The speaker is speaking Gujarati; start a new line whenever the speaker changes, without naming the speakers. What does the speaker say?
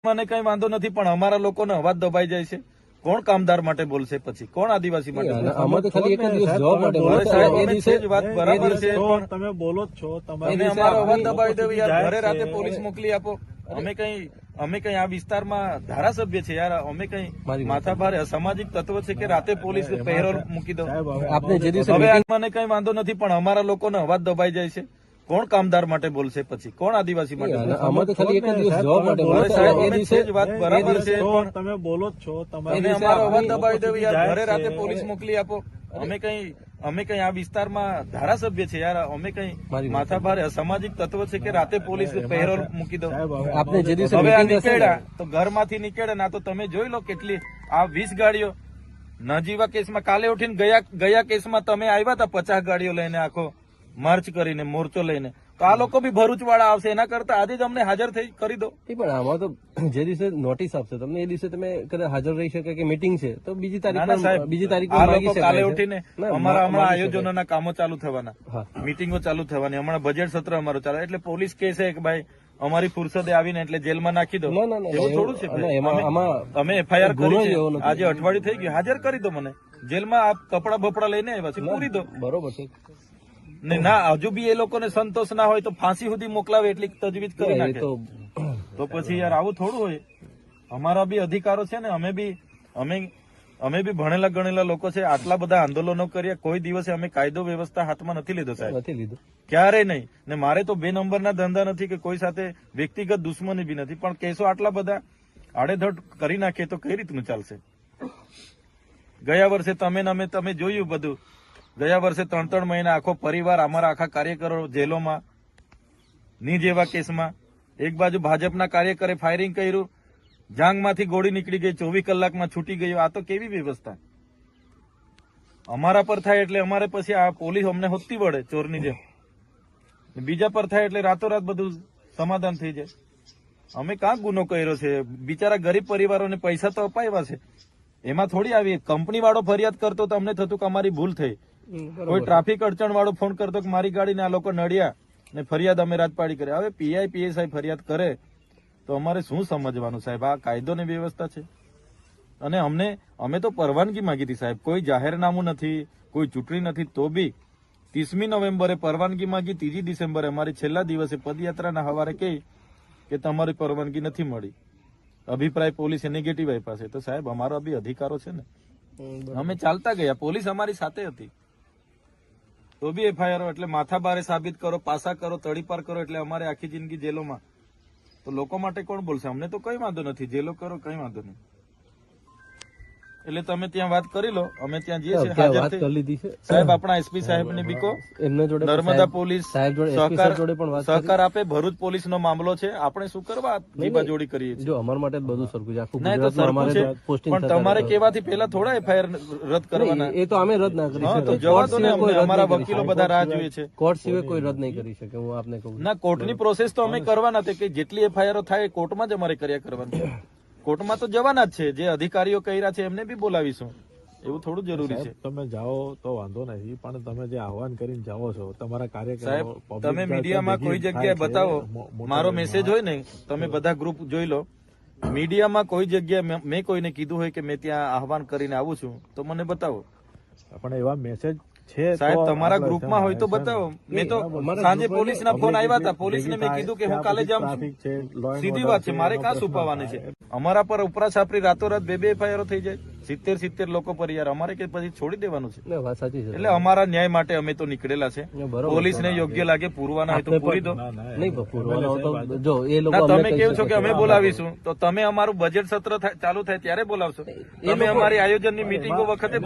મને કઈ વાંધો નથી, પણ અમારા લોકોનો અવાજ દબાઈ જાય છે. કોણ કામદાર માટે બોલશે? પછી કોણ આદિવાસી માટે બોલશે?
આમાં તો ખાલી એક જ દિવસ જોબ માટે બોલો.
સાહેબ, અમે છે જ, વાત બરાબર છે, પણ
તમે બોલો જ છો.
તમે અમારો અવાજ દબાવી દો યાર. ઘરે રાતે પોલીસ મોકલી આપો. અમે કઈ આ વિસ્તારમાં ધારાસભ્ય છે યાર. અમે કઈ માથાભારે અસામાજિક તત્વ છે કે રાતે પોલીસ પહેરો મૂકી દો?
આપને જે દિવસે
હવે મને કઈ વાંધો નથી, પણ અમારા લોકોનો અવાજ દબાઈ જાય છે. કોણ કામદાર માટે બોલશે? પછી કોણ આદિવાસી માટે બોલશે?
આમાં તો ખાલી એક જ દિવસ જોબ માટે બોલો.
સાહેબ, અમે છે જ, વાત બરાબર છે, પણ
તમે બોલો જ છો.
તમે અમારો અવાજ દબાવી દો યાર. ઘરે રાતે પોલીસ મોકલી આપો. અમે કઈ આ વિસ્તારમાં ધારાસભ્ય છે યાર. અમે કઈ માથાભારે અસામાજિક તત્વ છે કે રાતે પોલીસ પહેરો મૂકી દો?
આપને જે દિવસે
હવે આ નીકળ્યા તો ઘરમાંથી નીકળ્યા ના તો તમે જોઈ લો કેટલી આ 20 ગાડીઓ નજીવા કેસમાં. કાલે ઉઠીને ગયા કેસમાં તમે આવ્યા હતા 50 ગાડીઓ લઈને, આખો માર્ચ કરીને, મોરચો લઈને. તો આ લોકો બી ભરૂચ વાળા આવશે. એના કરતા આજે જ અમને હાજર થઈ કરી દો.
પણ આમાં તો જે દિવસે નોટિસ આપશે તમને એ દિવસે તમે કદાચ હાજર રહી શકે કે મીટિંગ છે તો બીજી તારીખ
આ લોકો કાલે ઉઠીને અમારા હમણાં આયોજનોના કામો ચાલુ થવાના, મીટિંગો ચાલુ થવાની, હમણાં બજેટ સત્ર અમારું ચાલે એટલે પોલીસ કહે છે કે ભાઈ અમારી ફુરસદે આવીને એટલે જેલમાં નાખી દો. એવું થોડું છે. અમે એફઆઈઆર કરી છે, આજે અઠવાડિયું થઈ ગયું. હાજર કરી દો મને જેલમાં. આપ કપડા બપડા લઈને આવ્યા છે, પૂરી દો.
બરોબર છે
ને ના હજુ બી એ લોકોને સંતોષ ના હોય તો ફાંસી સુધી મોકલાવે એટલી તજવીજ કરી નાખે. તો પછી યાર આવું થોડું હોય. અમારા બી અધિકારો છે ને. અમે બી ભણેલા ગણેલા લોકો છે. આટલા બધા આંદોલનો કર્યા, કોઈ દિવસે અમે કાયદો વ્યવસ્થા હાથમાં નથી લીધો સાહેબ,
નથી લીધો
ક્યારેય નહીં. ને મારે તો 2 નંબરના ધંધા નથી કે કોઈ સાથે વ્યક્તિગત દુશ્મની બી નથી, પણ કેસો આટલા બધા આડેધડ કરી નાખીએ તો કઈ રીતનું ચાલશે? ગયા વર્ષે તમે જોયું બધું. ગયા વર્ષે 3 મહિના આખો પરિવાર, અમારા આખા કાર્યકરો જેલોમાં, ની જેવા કેસમાં. એક બાજુ ભાજપના કાર્યકરે ફાયરિંગ કર્યું, જાંગમાંથી ગોળી નીકળી ગઈ, 24 કલાકમાં છૂટી ગયો. આ તો કેવી વ્યવસ્થા? અમારા પર થાય એટલે અમારે પછી આ પોલીસ અમને હોતી વળે ચોરની જેમ. બીજા પર થાય એટલે રાતોરાત બધું સમાધાન થઈ જાય. અમે કાં ગુનો કર્યો છે? બિચારા ગરીબ પરિવારોને પૈસા તો અપાવ્યા છે. એમાં થોડી આવી કંપની વાળો ફરિયાદ કરતો તો અમને થતું કે અમારી ભૂલ થઈ. કોઈ ટ્રાફિક અડચણ વાળો ફોન કરતો કે મારી ગાડીને આ લોકો નડ્યા ને ફરિયાદ અમે રાજપાડી કરે. હવે પીઆઈ પીએસઆઈ ફરિયાદ કરે તો અમારે શું સમજવાનું સાહેબ? આ કાયદોની વ્યવસ્થા છે. અને અમે તો પરવાનગી માંગી હતી સાહેબ. કોઈ જાહેરનામું નથી, કોઈ ચૂંટણી નથી, તો બી 30મી નવેમ્બરે પરવાનગી માંગી. 3 ડિસેમ્બરે અમારી છેલ્લા દિવસે પદયાત્રાના હવારે કહી કે તમારી પરવાનગી નથી મળી. અભિપ્રાય પોલીસે નેગેટિવ આપ્યા છે. તો સાહેબ અમારા બી અધિકારો છે ને. અમે ચાલતા ગયા, પોલીસ અમારી સાથે હતી, તો બી એફઆઈઆર. એટલે માથાભારે સાબિત કરો, પાસા કરો, તડીપાર કરો એટલે અમારે આખી જિંદગી જેલોમાં. તો લોકો માટે કોણ બોલશે? અમને તો કઈ વાંધો નથી, જેલો કરો કઈ વાંધો નહીં. એટલે તમે ત્યાં વાત કરી લો, અમે ત્યાં જઈએ છીએ. હાજર થઈ સાહેબ, આપણા એસપી સાહેબ ને બીકો નર્મદા પોલીસ સહકાર આપે. ભરૂચ પોલીસ નો મામલો છે, આપણે શું કરવા જીબાજોડી કરીએ છીએ?
અમારા માટે બધું સરખું છે, આખું
નહીં તો સરખું છે, પણ તમારે કેવાથી પેલા થોડા એફઆઈઆર રદ કરવાના?
એ તો અમે રદ ના કરી શકીએ.
તો જવા દો ને અમને, અમારા વકીલો બધા રાહ જોઈએ છે.
કોર્ટ સિવાય કોઈ રદ નહીં કરી શકે. હું આપને કહું
ના, કોર્ટની પ્રોસેસ તો અમે કરવાના છે કે જેટલી એફઆઈઆર થાય કોર્ટમાં જ અમારે કર્યા કરવાની. કોર્ટમાં તો જવાના જ છે. જે અધિકારીઓ કર્યા છે એમને બી બોલાવીશું. એવું થોડું જરૂરી છે?
તમે જાઓ તો વાંધો નથી, પણ તમે જે આહવાન કરીને જાઓ છો તમારા કાર્યકરો,
સાહેબ તમે મીડિયામાં કોઈ જગ્યાએ બતાવો, મારો મેસેજ હોય ને, તમે બધા ગ્રુપ જોઈ લો. મીડિયામાં કોઈ જગ્યાએ મેં કોઈને કીધું હોય કે મેં ત્યાં આહવાન કરીને આવું છું તો મને બતાવો.
પણ એવા મેસેજ છે
સાહેબ તમારા ગ્રુપમાં હોય તો બતાવો. મેં તો સાંજે પોલીસના ફોન આવ્યા હતા, પોલીસને મેં કીધું કે હું કાલે જાઉં છું. સીધી વાત છે, મારે કાં છુપાવવાની છે? અમારા પર ઉપરા છાપરી રાતોરાત 2 એફઆઈઆર થઈ જાય, 70 લોકો પર યાર. અમારે કે પછી છોડી દેવાનું છે? એટલે અમારા ન્યાય માટે અમે તો નીકળેલા છે. પોલીસને યોગ્ય લાગે પૂરવાના હોય તો પૂરી દો. તમે કેવું છો કે અમે બોલાવીશું, તો તમે અમારું બજેટ સત્ર ચાલુ થાય ત્યારે બોલાવશો. તમે અમારી આયોજનની મીટિંગો વખતે